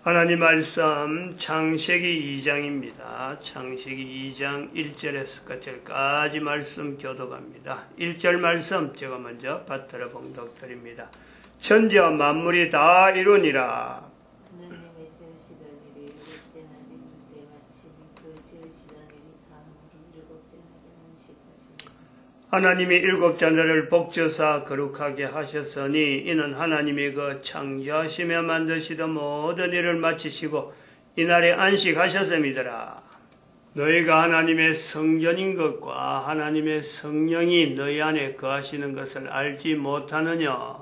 하나님 말씀 창세기 2장입니다. 창세기 2장 1절에서 끝절까지 말씀 교독합니다. 1절 말씀 제가 먼저 받들어 봉독드립니다. 천지와 만물이 다 이루니라. 하나님의 지으시던 일이 일곱째 날이 때 마치니 그 지으시던 일이 다음으로 일곱째 날에 안식하시니라. 하나님이 일곱째 날을 복주사 거룩하게 하셨으니 이는 하나님이 그 창조하시며 만드시던 모든 일을 마치시고 이날에 안식하셨음이더라. 너희가 하나님의 성전인 것과 하나님의 성령이 너희 안에 거하시는 것을 알지 못하느냐.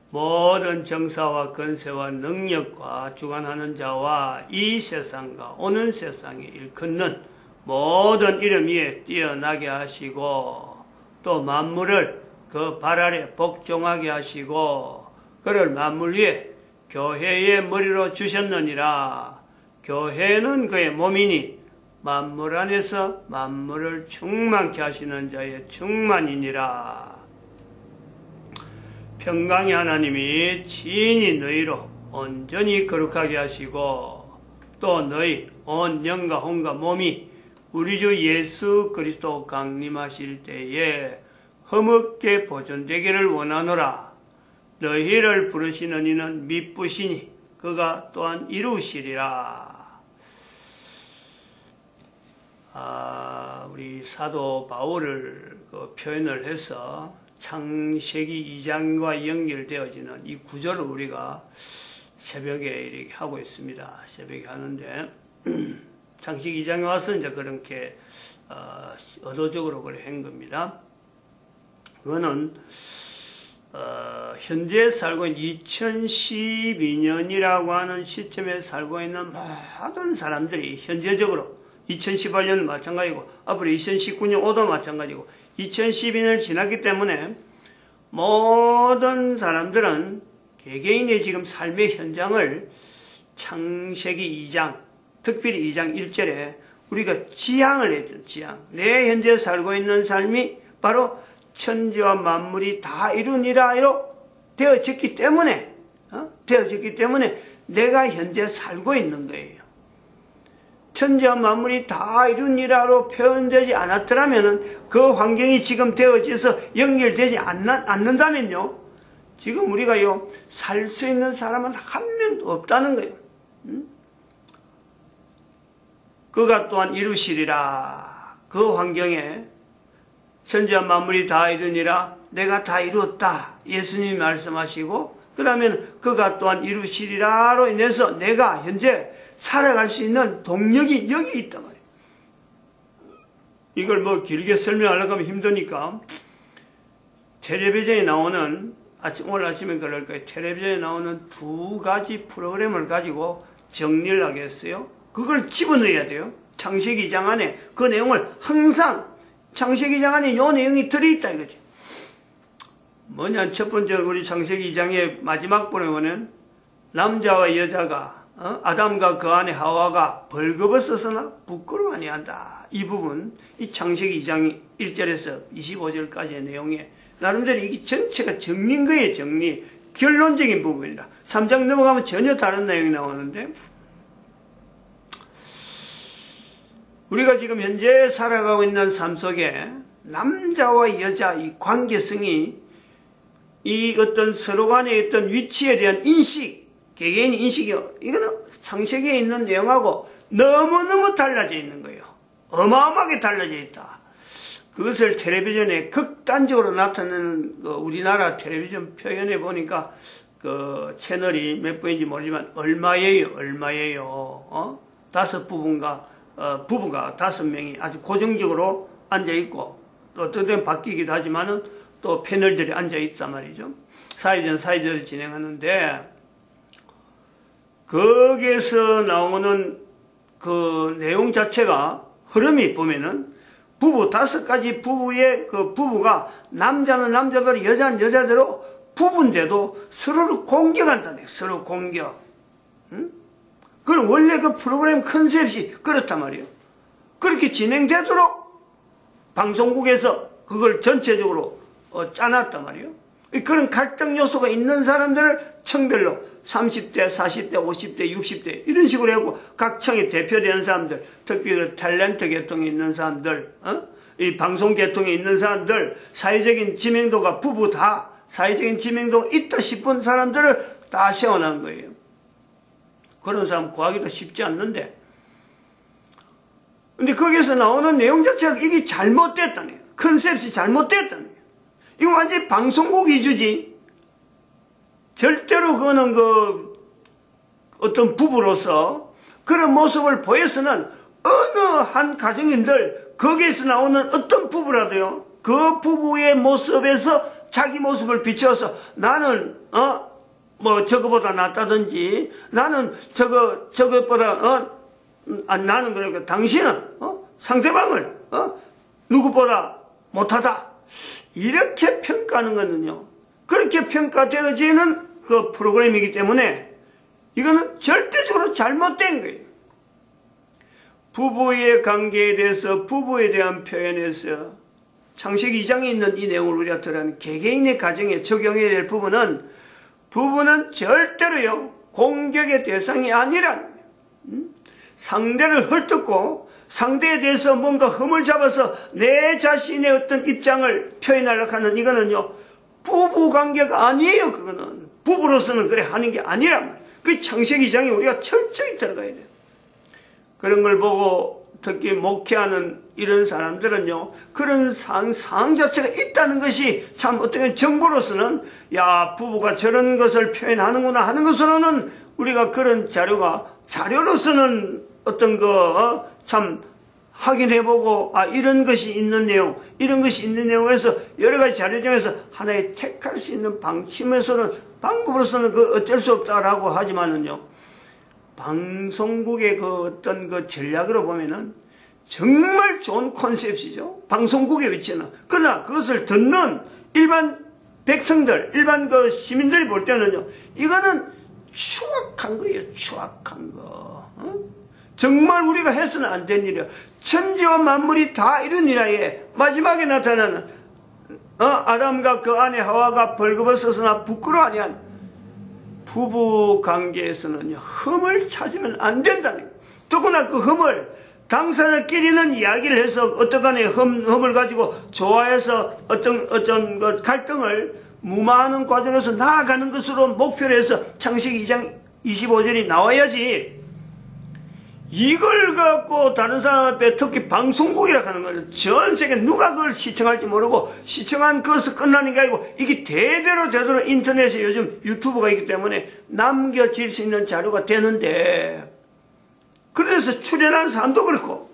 모든 정사와 권세와 능력과 주관하는 자와 이 세상과 오는 세상에 일컫는 모든 이름 위에 뛰어나게 하시고 또 만물을 그 발 아래 복종하게 하시고 그를 만물 위에 교회의 머리로 주셨느니라. 교회는 그의 몸이니 만물 안에서 만물을 충만케 하시는 자의 충만이니라. 평강의 하나님이 친히 너희로 온전히 거룩하게 하시고 또 너희 온 영과 혼과 몸이 우리 주 예수 그리스도 강림하실 때에 허물게 보존되기를 원하노라. 너희를 부르시는 이는 미쁘시니 그가 또한 이루시리라. 우리 사도 바울을 표현을 해서 창세기 2장과 연결되어지는 이 구절을 우리가 새벽에 이렇게 하고 있습니다. 새벽에 하는데 창세기 2장에 와서 이제 그렇게 의도적으로 그래 한 겁니다. 그거는 현재 살고 있는 2012년이라고 하는 시점에 살고 있는 모든 사람들이 현재적으로 2018년은 마찬가지고 앞으로 2019년 5도 마찬가지고 2012년을 지났기 때문에 모든 사람들은 개개인의 지금 삶의 현장을 창세기 2장 특별히 2장 1절에 우리가 지향을 해야 돼요. 지향. 내 현재 살고 있는 삶이 바로 천지와 만물이 다 이루니라요 되어졌기 때문에 내가 현재 살고 있는 거예요. 천지와 만물이 다 이루니라로 표현되지 않았더라면 그 환경이 지금 되어져서 연결되지 않는다면요. 지금 우리가요 살 수 있는 사람은 한 명도 없다는 거예요. 그가 또한 이루시리라. 그 환경에 천지와 만물이 다 이루니라. 내가 다 이루었다. 예수님이 말씀하시고 그러면 그가 또한 이루시리라로 인해서 내가 현재 살아갈 수 있는 동력이 여기 있단 말이에요. 이걸 뭐 길게 설명하려고 하면 힘드니까 텔레비전에 나오는 오늘 아침에 그럴 거예요. 텔레비전에 나오는 두 가지 프로그램을 가지고 정리를 하겠어요. 그걸 집어넣어야 돼요. 창세기 2장 안에 그 내용을 항상 창세기 2장 안에 이 내용이 들어있다 이거지. 뭐냐 첫 번째 우리 창세기 2장의 마지막 부분에 보면 남자와 여자가 아담과 그 안에 하와가 벌거벗었으나 부끄러워 아니한다. 이 부분 이 창세기 2장 1절에서 25절까지의 내용에 나름대로 이게 전체가 정리인 거예요. 정리 결론적인 부분이다. 3장 넘어가면 전혀 다른 내용이 나오는데 우리가 지금 현재 살아가고 있는 삶 속에 남자와 여자 이 관계성이 이 어떤 서로 간의 어떤 위치에 대한 인식, 개개인의 인식이요. 이거는 창세기에 있는 내용하고 너무너무 달라져 있는 거예요. 어마어마하게 달라져 있다. 그것을 텔레비전에 극단적으로 나타내는 우리나라 텔레비전 표현해 보니까 그 채널이 몇 번인지 모르지만 얼마예요. 부부가 5명이 아주 고정적으로 앉아있고 또 어떤 때는 바뀌기도 하지만은 또 패널들이 앉아있단 말이죠. 사회전을 진행하는데 거기에서 나오는 그 내용 자체가 흐름이 보면은 부부 5가지 부부의 그 부부가 남자는 남자대로 여자는 여자대로 부부인데도 서로를 공격한다네. 서로 공격. 그럼 원래 그 프로그램 컨셉이 그렇단 말이에요. 그렇게 진행되도록 방송국에서 그걸 전체적으로 짜놨단 말이에요. 그런 갈등 요소가 있는 사람들을 층별로 30대, 40대, 50대, 60대 이런 식으로 하고 각 층에 대표되는 사람들, 특히 그 탤런트 계통에 있는 사람들, 이 방송 계통에 있는 사람들, 사회적인 지명도가 부부 다 사회적인 지명도가 있다 싶은 사람들을 다 세워놓은 거예요. 그런 사람 구하기도 쉽지 않는데, 근데 거기에서 나오는 내용 자체가 이게 잘못됐다는 거예요. 컨셉이 잘못됐다는 거예요. 이거 완전히 방송국 위주지. 절대로 그거는 어떤 부부로서 그런 모습을 보여서는 어느 한 가정인들 거기에서 나오는 어떤 부부라도요, 그 부부의 모습에서 자기 모습을 비춰서 나는 뭐 저거보다 낫다든지 나는 저것보다 나는 그러니까 당신은 상대방을 누구보다 못하다 이렇게 평가하는 거는요, 그렇게 평가되어지는 그 프로그램이기 때문에 이거는 절대적으로 잘못된 거예요. 부부의 관계에 대해서, 부부에 대한 표현에서 창세기 2장에 있는 이 내용을 우리가 들어가는 개개인의 가정에 적용해야 될 부분은 절대로요 공격의 대상이 아니라는 거예요. 상대를 헐뜯고 상대에 대해서 뭔가 흠을 잡아서 내 자신의 어떤 입장을 표현하려고 하는 이거는요 부부관계가 아니에요. 그거는 부부로서는 그래 하는 게 아니란 말이에요. 그 창세기 2장에 우리가 철저히 들어가야 돼요. 그런 걸 보고 특히 목회하는 이런 사람들은요, 그런 상황 자체가 있다는 것이 참 어떻게 정보로서는 야 부부가 저런 것을 표현하는구나 하는 것으로는 우리가 그런 자료로서는 어떤 참 확인해보고 이런 것이 있는 내용, 이런 것이 있는 내용에서 여러 가지 자료 중에서 하나의 택할 수 있는 방법으로서는 어쩔 수 없다라고 하지만은요, 방송국의 어떤 전략으로 보면은 정말 좋은 컨셉이죠. 방송국의 위치는. 그러나 그것을 듣는 일반 백성들, 일반 시민들이 볼 때는요, 이거는 추악한 거예요. 추악한 거. 정말 우리가 해서는 안 된 일이야. 천지와 만물이 다 이런 일하에 마지막에 나타나는 아담과 그 아내 하와가 벌거벗어서나 부끄러워 아니한 부부 관계에서는 흠을 찾으면 안 된다는 거예요. 더구나 그 흠을 당사자끼리는 이야기를 해서 어떠간에 흠을 가지고 좋아해서 어떤 갈등을 무마하는 과정에서 나아가는 것으로 목표를 해서 창세기 2장 25절이 나와야지, 이걸 갖고 다른 사람 앞에 특히 방송국이라고 하는 거예요. 전 세계 누가 그걸 시청할지 모르고 시청한 그것을 끝나는 게 아니고 이게 대대로 인터넷에 요즘 유튜브가 있기 때문에 남겨질 수 있는 자료가 되는데, 그래서 출연하는 사람도 그렇고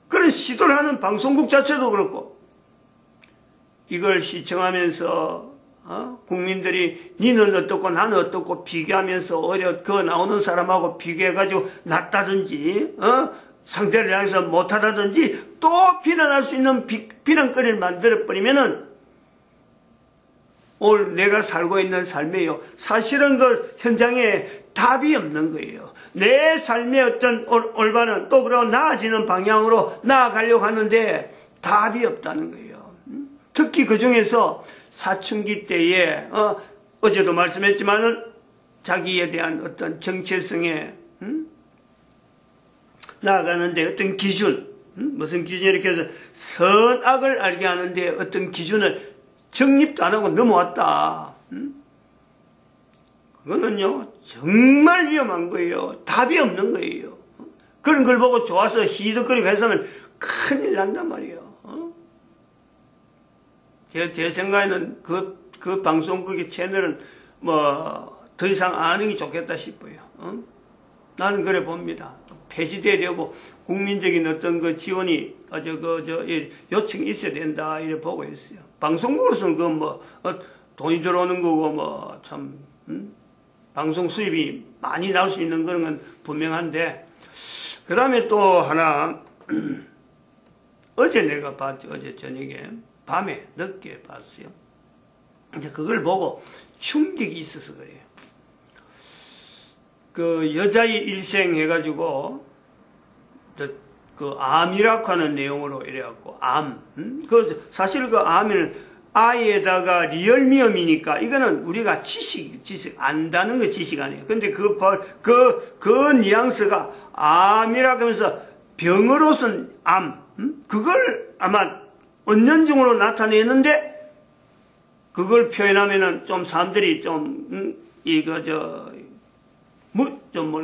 그런 시도를 하는 방송국 자체도 그렇고 이걸 시청하면서 국민들이 니는 어떻고 나는 어떻고 비교하면서 오히려 그 나오는 사람하고 비교해가지고 낫다든지 상대를 향해서 못하다든지 또 비난할 수 있는 비난거리를 만들어버리면은 오늘 내가 살고 있는 삶에요, 사실은 그 현장에 답이 없는 거예요. 내 삶의 어떤 올바른 또 그러고 나아지는 방향으로 나아가려고 하는데 답이 없다는 거예요. 특히 그 중에서 사춘기 때에 어제도 말씀했지만은 자기에 대한 어떤 정체성에 나아가는데 어떤 기준, 무슨 기준 이렇게 해서 선악을 알게 하는데 어떤 기준을 정립도 안 하고 넘어왔다. 그거는요 정말 위험한 거예요. 답이 없는 거예요. 그런 걸 보고 좋아서 희덕거리고 해서는 큰일 난단 말이에요. 제 생각에는 그 방송국의 채널은 더 이상 안 하는 게 좋겠다 싶어요. 나는 그래 봅니다. 폐지되려고 국민적인 어떤 그 지원이 요청이 있어야 된다 이래 보고 있어요. 방송국으로서는 돈이 들어오는 거고 참 방송 수입이 많이 나올 수 있는 그런 건 분명한데, 그 다음에 또 하나 어제 내가 봤죠. 어제 저녁에 밤에 늦게 봤어요. 이제 그걸 보고 충격이 있어서 그래요. 그 여자의 일생 해가지고 그 암이라고 하는 내용으로 이래갖고 사실 그 암을 아이에다가 리얼미엄이니까 이거는 우리가 지식 안다는 거 지식 아니에요. 근데 그 뉘앙스가 암이라 그러면서 병으로선 암, 그걸 아마 은연중으로 나타내는데 그걸 표현하면은 좀 사람들이 좀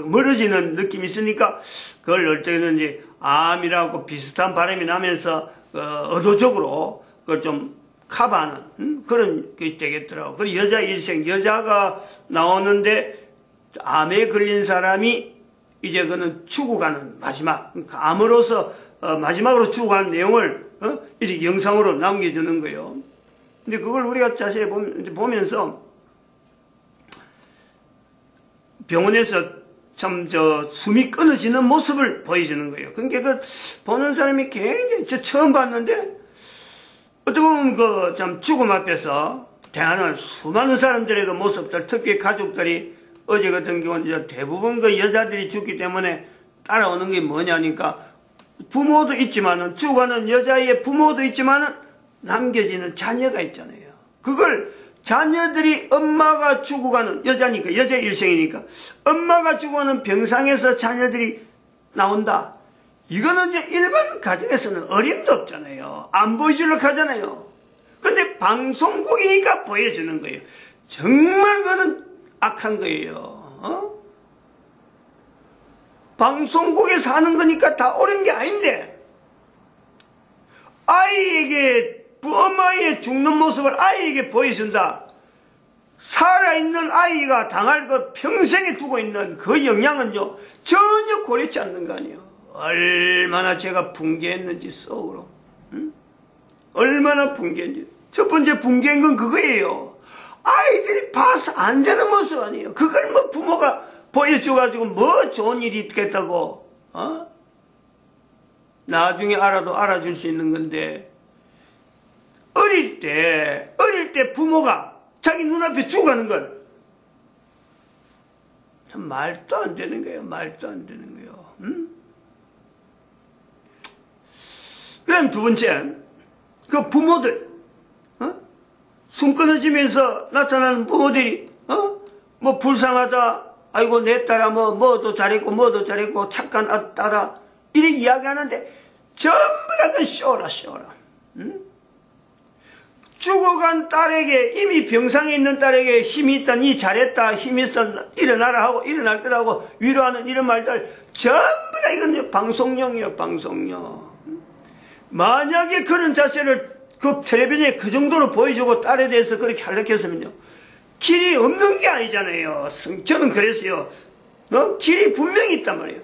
멀어지는 느낌이 있으니까 그걸 어쩌든지 암이라고 비슷한 발음이 나면서 의도적으로 그걸 좀 커버하는 그런 것이 되겠더라고. 그리고 여자 일생, 여자가 나오는데 암에 걸린 사람이 이제 그는 죽어가는 마지막, 암으로서 마지막으로 죽어가는 내용을 이렇게 영상으로 남겨주는 거예요. 근데 그걸 우리가 자세히 보면서 병원에서 참 숨이 끊어지는 모습을 보여주는 거예요. 그러니까 그 보는 사람이 굉장히 처음 봤는데 어떻게 보면 참 죽음 앞에서 대하는 수많은 사람들의 그 모습들, 특히 가족들이 어제 같은 경우는 대부분 그 여자들이 죽기 때문에 따라오는 게 뭐냐니까 부모도 있지만은 죽어가는 여자의 부모도 있지만은 남겨지는 자녀가 있잖아요. 그걸 자녀들이 엄마가 죽어가는 여자니까 여자 일생이니까 엄마가 죽어가는 병상에서 자녀들이 나온다. 이거는 이제 일반 가정에서는 어림도 없잖아요. 안 보여주려고 하잖아요. 근데 방송국이니까 보여주는 거예요. 정말 그거는 악한 거예요. 방송국에서 하는 거니까 다 옳은 게 아닌데 아이에게 엄마의 죽는 모습을 아이에게 보여준다. 살아있는 아이가 당할 그 평생에 두고 있는 그 영향은요 전혀 고려치 않는 거 아니에요. 얼마나 제가 붕괴했는지 속으로 얼마나 붕괴했는지. 첫 번째 붕괴한 건 그거예요. 아이들이 봐서 안 되는 모습 아니에요. 그걸 뭐 부모가 보여줘가지고 뭐 좋은 일이 있겠다고 나중에 알아도 알아줄 수 있는 건데 어릴 때 부모가 자기 눈앞에 죽어가는 걸 참 말도 안 되는 거예요. 말도 안 되는 거예요. 그럼 두 번째, 그 부모들, 숨 끊어지면서 나타나는 부모들이, 뭐 불쌍하다, 아이고 내 딸아 뭐도 잘했고 착한 딸아 이렇게 이야기하는데 전부 다 그 쇼라. 죽어간 딸에게 이미 병상에 있는 딸에게 힘이 있다, 니 잘했다, 힘 있어, 일어나라 하고 일어날 거라고 위로하는 이런 말들 전부 다 이건 방송용이에요. 방송용. 만약에 그런 자세를 그 텔레비전에 그 정도로 보여주고 딸에 대해서 그렇게 하려했으면요 길이 없는 게 아니잖아요. 저는 그랬어요. 길이 분명히 있단 말이에요.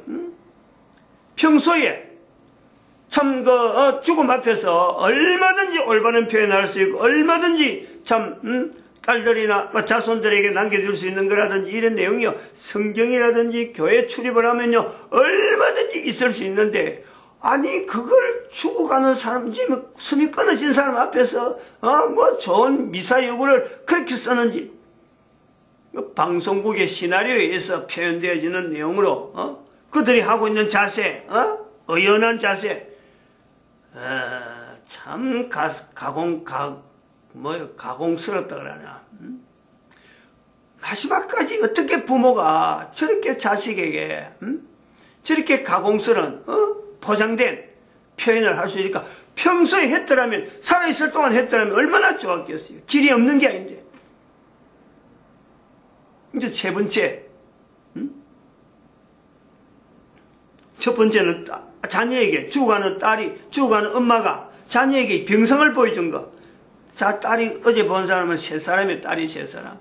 평소에 참 죽음 앞에서 얼마든지 올바른 표현할 수 있고 얼마든지 참 딸들이나 자손들에게 남겨줄 수 있는 거라든지 이런 내용이요 성경이라든지 교회 출입을 하면요 얼마든지 있을 수 있는데 아니 그걸 죽어가는 사람 지금 숨이 끊어진 사람 앞에서 뭐 좋은 미사여구를 그렇게 쓰는지 방송국의 시나리오에 의해서 표현되어지는 내용으로 그들이 하고 있는 자세 의연한 자세 참 가공스럽다 그러나 마지막까지 어떻게 부모가 저렇게 자식에게 저렇게 가공스러운 포장된 표현을 할 수 있으니까 평소에 했더라면 살아있을 동안 했더라면 얼마나 좋았겠어요. 길이 없는 게 아닌데. 이제 세 번째 첫 번째는 자녀에게 죽어가는 엄마가 자녀에게 병성을 보여준 거. 자, 딸이 어제 본 사람은 세 사람의 딸이 세 사람.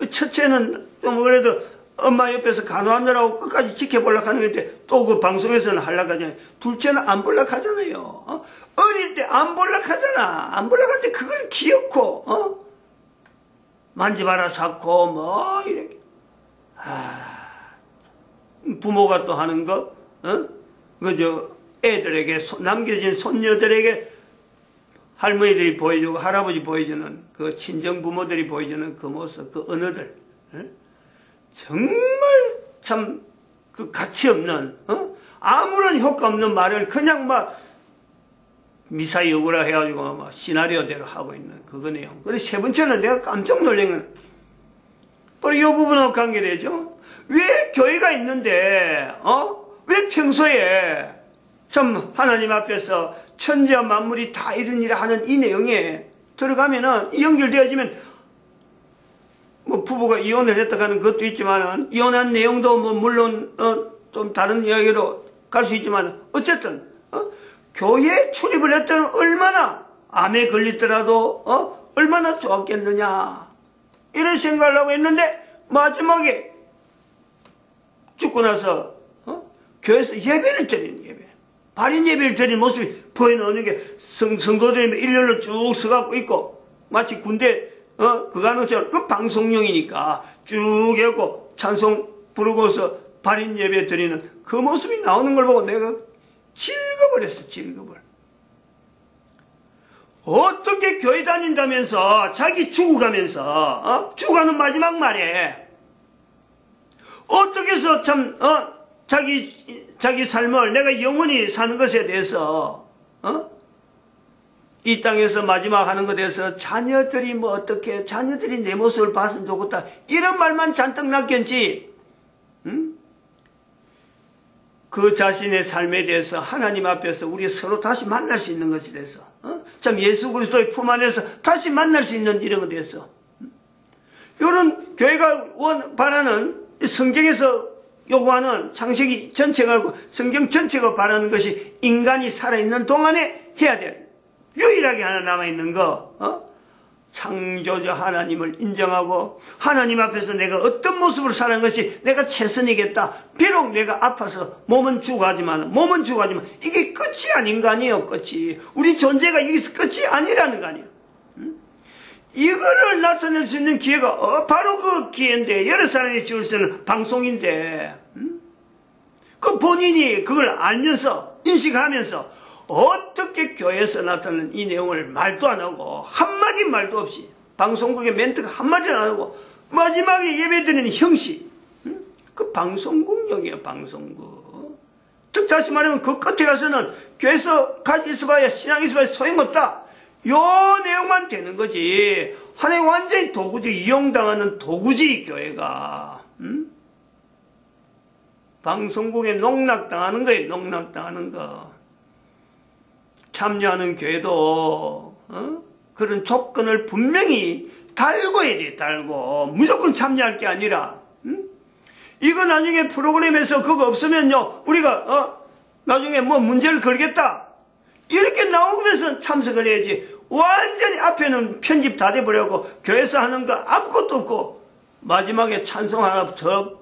첫째는 좀 그래도 엄마 옆에서 간호하느라고 끝까지 지켜보려고 하는 건데 또 그 방송에서는 하려고 하잖아요. 둘째는 안 보려고 하잖아요. 어릴 때 안 보려고 하잖아. 안 보려고 하는데 그걸 귀엽고 만지봐라 쌓고 뭐 이렇게 부모가 또 하는 거 그저 애들에게 남겨진 손녀들에게 할머니들이 보여주고 할아버지 보여주는 그 친정 부모들이 보여주는 그 모습 그 언어들 정말 참 그 가치 없는 아무런 효과 없는 말을 그냥 막 미사 여구라 해가지고 막 시나리오대로 하고 있는 그거 내용. 그리고 세 번째는 내가 깜짝 놀란 건 바로 이 부분하고 관계되죠. 왜 교회가 있는데 왜 평소에 참 하나님 앞에서 천지와 만물이 다 이런 일을 하는 이 내용에 들어가면은 연결되어지면 뭐 부부가 이혼을 했다 하는 것도 있지만은 이혼한 내용도 뭐 물론 좀 다른 이야기로 갈 수 있지만 어쨌든 교회에 출입을 했다는 얼마나 암에 걸리더라도 얼마나 좋았겠느냐 이런 생각을 하고 있는데 마지막에 죽고 나서 교회에서 예배를 드리는 예배 발인 예배를 드리는 모습이 보여놓는 게 성도들이 일렬로 쭉 서갖고 있고 마치 군대 그거 하는 것처럼 그 방송용이니까 쭉 해갖고 찬송 부르고서 발인 예배 드리는 그 모습이 나오는 걸 보고 내가 즐거버렸어. 즐거버려. 어떻게 교회 다닌다면서 자기 죽어가면서 죽어가는 마지막 말에 어떻게 해서 참 자기 삶을 내가 영원히 사는 것에 대해서 이 땅에서 마지막 하는 것에 대해서 자녀들이 뭐 어떻게 자녀들이 내 모습을 봤으면 좋겠다 이런 말만 잔뜩 낚였지 그 자신의 삶에 대해서 하나님 앞에서 우리 서로 다시 만날 수 있는 것에 대해서 참 예수 그리스도의 품 안에서 다시 만날 수 있는 이런 것에 대해서 이런 교회가 바라는 성경에서 요구하는 창세기 전체가 성경 전체가 바라는 것이 인간이 살아있는 동안에 해야 될 유일하게 하나 남아있는 거 창조자 하나님을 인정하고 하나님 앞에서 내가 어떤 모습으로 사는 것이 내가 최선이겠다. 비록 내가 아파서 몸은 죽어가지만 이게 끝이 아닌 거 아니에요. 끝이 우리 존재가 여기서 끝이 아니라는 거 아니에요. 이거를 나타낼 수 있는 기회가 바로 그 기회인데 여러 사람이 지을 수 있는 방송인데 그 본인이 그걸 알면서 인식하면서 어떻게 교회에서 나타나는 이 내용을 말도 안 하고 한마디 말도 없이 방송국의 멘트가 한마디 안 하고 마지막에 예배드리는 형식 그 방송국용이에요. 방송국. 즉 다시 말하면 그 끝에 가서는 교회에서 같이 있어봐야 신앙이 있어봐야 소용없다. 요 내용만 되는 거지. 하나의 완전히 도구지 이용당하는 도구지 교회가. 방송국에 농락당하는 거예요. 농락당하는 거. 참여하는 교회도 그런 조건을 분명히 달고 해야 돼. 달고 무조건 참여할 게 아니라 이거 나중에 프로그램에서 그거 없으면요 우리가 나중에 뭐 문제를 걸겠다 이렇게 나오면서 참석을 해야지. 완전히 앞에는 편집 다 돼버려고 교회에서 하는 거 아무것도 없고 마지막에 찬송 하나 더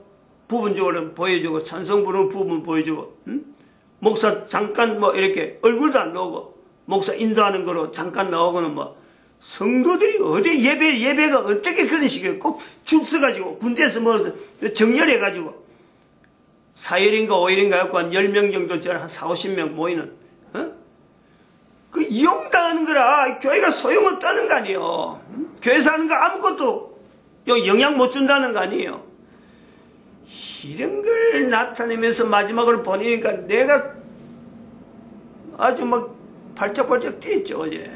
부분적으로 보여주고 찬송 부르는 부분 보여주고 목사 잠깐 뭐 이렇게 얼굴도 안 나오고 목사 인도하는 거로 잠깐 나오고는 뭐 성도들이 어디 예배가 어떻게 그런 식이에요. 꼭 줄 서가지고 군대에서 뭐 정렬해가지고 4일인가 5일인가 갖고 한 10명 정도 한 4, 50명 모이는 그 이용당하는 거라 교회가 소용없다는 거 아니에요. 교회에서 하는 거 아무것도 영향 못 준다는 거 아니에요. 이런 걸 나타내면서 마지막으로 보니까 내가 아주 막 발짝발짝 뛰었죠. 어제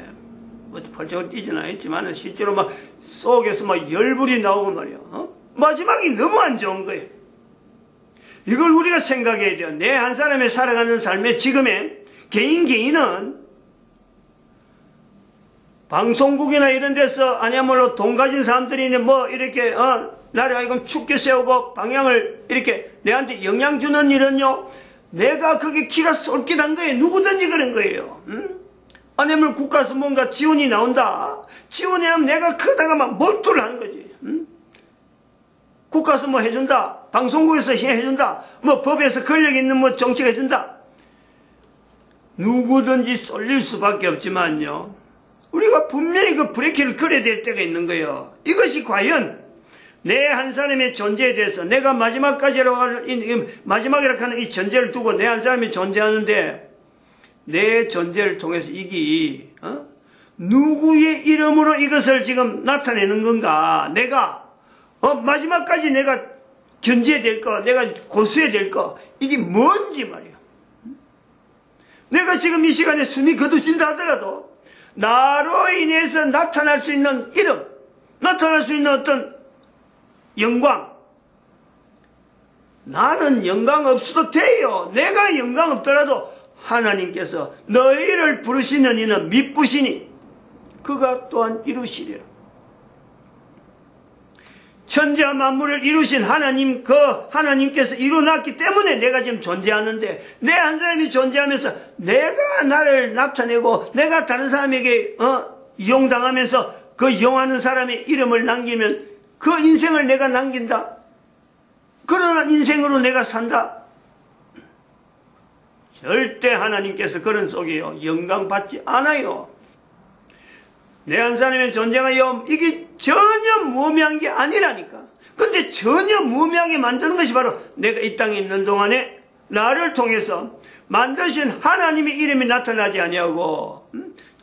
뭐 발짝을 뛰지는 않았지만 실제로 막 속에서 막 열불이 나오고 말이야. 마지막이 너무 안 좋은 거예요. 이걸 우리가 생각해야 돼요. 내 한 사람의 살아가는 삶의 지금의 개인은 방송국이나 이런 데서 아니야말로 돈 가진 사람들이 뭐 이렇게 나를 하여금 춥게 세우고 방향을 이렇게 내한테 영향 주는 일은요 내가 그게 기가 쏠깃한 거예요. 누구든지 그런 거예요. 아니면 국가에서 뭔가 지원이 나온다. 지원이 하면 내가 크다가 막 몰두를 하는 거지. 국가에서 뭐 해준다. 방송국에서 해준다. 뭐 법에서 권력 있는 뭐 정책 해준다. 누구든지 쏠릴 수밖에 없지만요. 우리가 분명히 그 브레이크를 걸어야 될 때가 있는 거예요. 이것이 과연 내 한 사람의 존재에 대해서 내가 마지막까지라고 하는 마지막이라고 하는 이 존재를 두고 내 한 사람이 존재하는데 내 존재를 통해서 이게 누구의 이름으로 이것을 지금 나타내는 건가? 내가 마지막까지 내가 견제해야 될 거, 내가 고수해야 될 거 이게 뭔지 말이야. 내가 지금 이 시간에 숨이 거두진다 하더라도 나로 인해서 나타날 수 있는 이름, 나타날 수 있는 어떤 영광, 나는 영광 없어도 돼요. 내가 영광 없더라도 하나님께서 너희를 부르시는 이는 미쁘시니 그가 또한 이루시리라. 천지와 만물을 이루신 하나님, 그 하나님께서 이루놨기 때문에 내가 지금 존재하는데, 내 한 사람이 존재하면서 내가 나를 나타내고 내가 다른 사람에게 이용당하면서 그 이용하는 사람의 이름을 남기면 그 인생을 내가 남긴다. 그러나 인생으로 내가 산다. 절대 하나님께서 그런 속에요 영광 받지 않아요. 내 한 사람의 존재가 이게 전혀 무의미한 게 아니라니까. 근데 전혀 무의미하게 만드는 것이 바로 내가 이 땅에 있는 동안에 나를 통해서 만드신 하나님의 이름이 나타나지 아니하고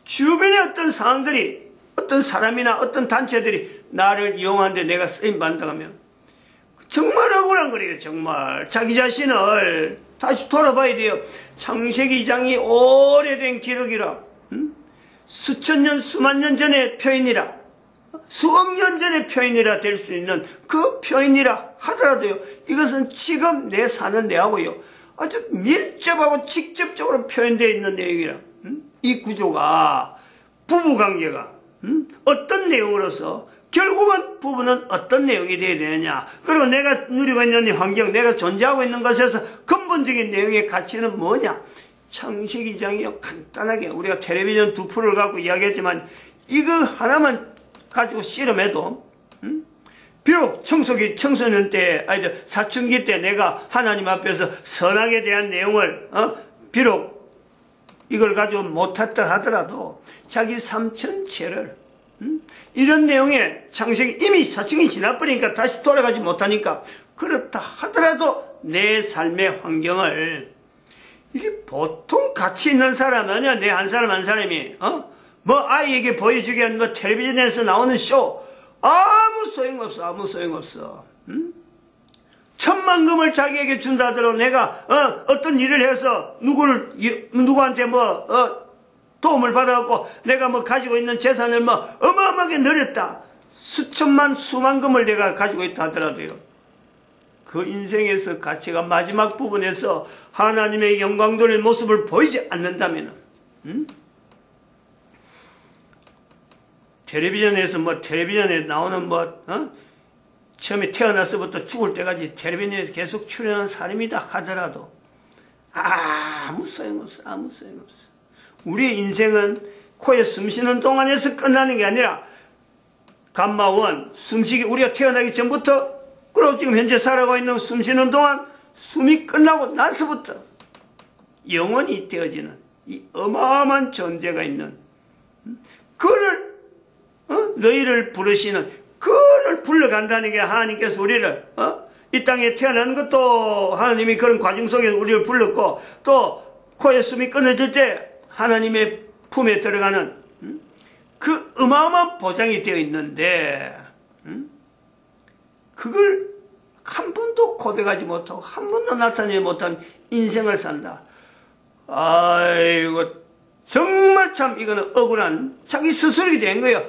주변의 어떤 상황들이, 어떤 사람이나 어떤 단체들이 나를 이용하는데 내가 쓰임받는다면 정말 억울한 거예요. 정말 자기 자신을 다시 돌아봐야 돼요. 창세기 2장이 오래된 기록이라, 수천 년 수만 년 전의 표현이라, 수억 년 전의 표현이라 될 수 있는 그 표현이라 하더라도요, 이것은 지금 내 사는 내하고요 아주 밀접하고 직접적으로 표현되어 있는 내용이라. 이 구조가, 부부관계가 어떤 내용으로서 결국은 부부는 어떤 내용이 되어야 되느냐, 그리고 내가 누리고 있는 이 환경, 내가 존재하고 있는 것에서 근본적인 내용의 가치는 뭐냐. 창세기 2장이요 간단하게 우리가 텔레비전 2%를 갖고 이야기했지만 이거 하나만 가지고 씨름해도 비록 청소년 때, 아니 사춘기 때 내가 하나님 앞에서 선악에 대한 내용을 비록 이걸 가지고 못했다 하더라도 자기 삶 전체를 이런 내용에 창세기, 이미 사춘기 지나버리니까 다시 돌아가지 못하니까, 그렇다 하더라도 내 삶의 환경을, 이게 보통 가치 있는 사람 아니야. 내 한 사람 한 사람이 뭐 아이에게 보여주기 위한 뭐 텔레비전에서 나오는 쇼 아무 소용없어. 아무 소용없어. 1,000,000금을 자기에게 준다 하더라도 내가 어떤 일을 해서 누구한테 도움을 받아갖고 내가 가지고 있는 재산을 어마어마하게 늘렸다. 수천만 수만 금을 내가 가지고 있다 하더라도요, 그 인생에서 가치가 마지막 부분에서 하나님의 영광 돌린 모습을 보이지 않는다면, 텔레비전에서 텔레비전에 나오는 처음에 태어나서부터 죽을 때까지 텔레비전에 계속 출연한 사람이다 하더라도 아무 소용없어. 아무 소용없어. 우리의 인생은 코에 숨쉬는 동안에서 끝나는 게 아니라 감마원, 숨쉬기, 우리가 태어나기 전부터, 그리고 지금 현재 살아가고 있는 숨쉬는 동안, 숨이 끝나고 나서부터 영원히 되어지는 이 어마어마한 존재가 있는, 그를 너희를 부르시는, 그를 불러간다는 게 하나님께서 우리를 이 땅에 태어나는 것도 하나님이 그런 과정 속에서 우리를 불렀고, 또 코에 숨이 끊어질 때 하나님의 품에 들어가는 그 어마어마한 보장이 되어 있는데, 그걸 한 번도 고백하지 못하고 한 번도 나타내지 못한 인생을 산다. 아이고, 정말 참 이거는 억울한, 자기 스스로이 된 거예요.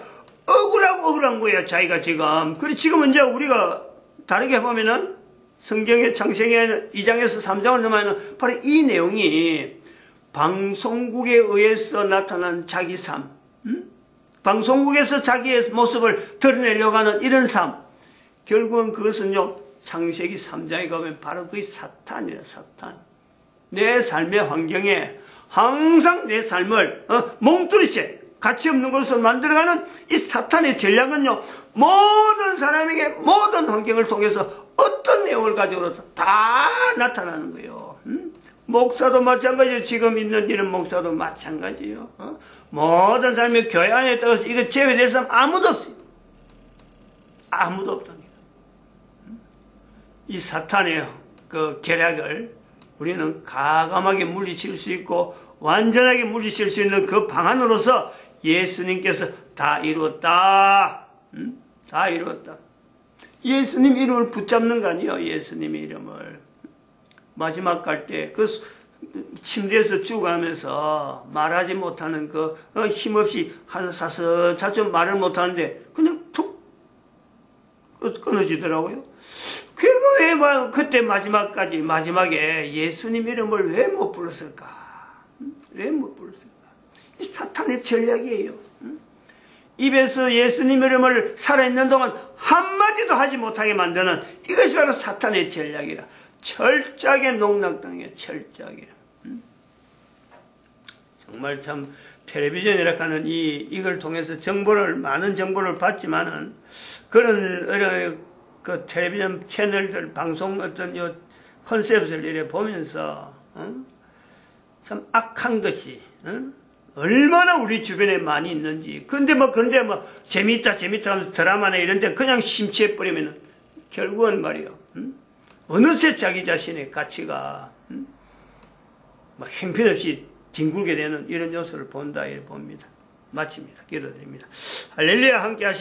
억울한 거예요, 자기가 지금. 그리고 지금은 이제 우리가 다르게 보면은 성경의 창세기 2장에서 3장을 넘어가면 바로 이 내용이 방송국에 의해서 나타난 자기 삶, 방송국에서 자기의 모습을 드러내려고 하는 이런 삶, 결국은 그것은요, 창세기 3장에 가면 바로 그게 사탄이라. 사탄. 내 삶의 환경에 항상 내 삶을 몽뚜리째 가치 없는 것으로 만들어가는 이 사탄의 전략은요, 모든 사람에게 모든 환경을 통해서 어떤 내용을 가지고라도 다 나타나는 거예요. 목사도 마찬가지예요. 지금 있는 이런 목사도 마찬가지예요. 모든 사람이 교회 안에 따라서 이거 제외될 사람 아무도 없어요. 아무도 없답니다. 이 사탄의 그 계략을 우리는 가감하게 물리칠 수 있고 완전하게 물리칠 수 있는 그 방안으로서 예수님께서 다 이루었다. 다 이루었다. 예수님 이름을 붙잡는 거 아니에요. 예수님의 이름을. 마지막 갈 때 그 침대에서 죽어가면서 말하지 못하는 힘없이 한 사서자좀 말을 못하는데 그냥 툭 끊어지더라고요. 왜 그때 마지막에 예수님 이름을 왜 못 불렀을까? 왜 못 불렀을까? 이 사탄의 전략이에요. 입에서 예수님 이름을 살아있는 동안 한마디도 하지 못하게 만드는 이것이 바로 사탄의 전략이라. 철저하게 농락당해요. 철저하게. 정말 참 텔레비전이라 하는 이걸 통해서 많은 정보를 받지만은 그런 그 텔레비전 채널들 방송 어떤 컨셉을 이래 보면서 참 악한 것이 얼마나 우리 주변에 많이 있는지. 그런데 재밌다 하면서 드라마나 이런 데 그냥 심취해 버리면 결국은 말이요. 어느새 자기 자신의 가치가 막 형편없이 뒹굴게 되는 이런 요소를 본다 이렇게 봅니다. 마칩니다. 기도드립니다. 할렐루야. 함께 하십니다.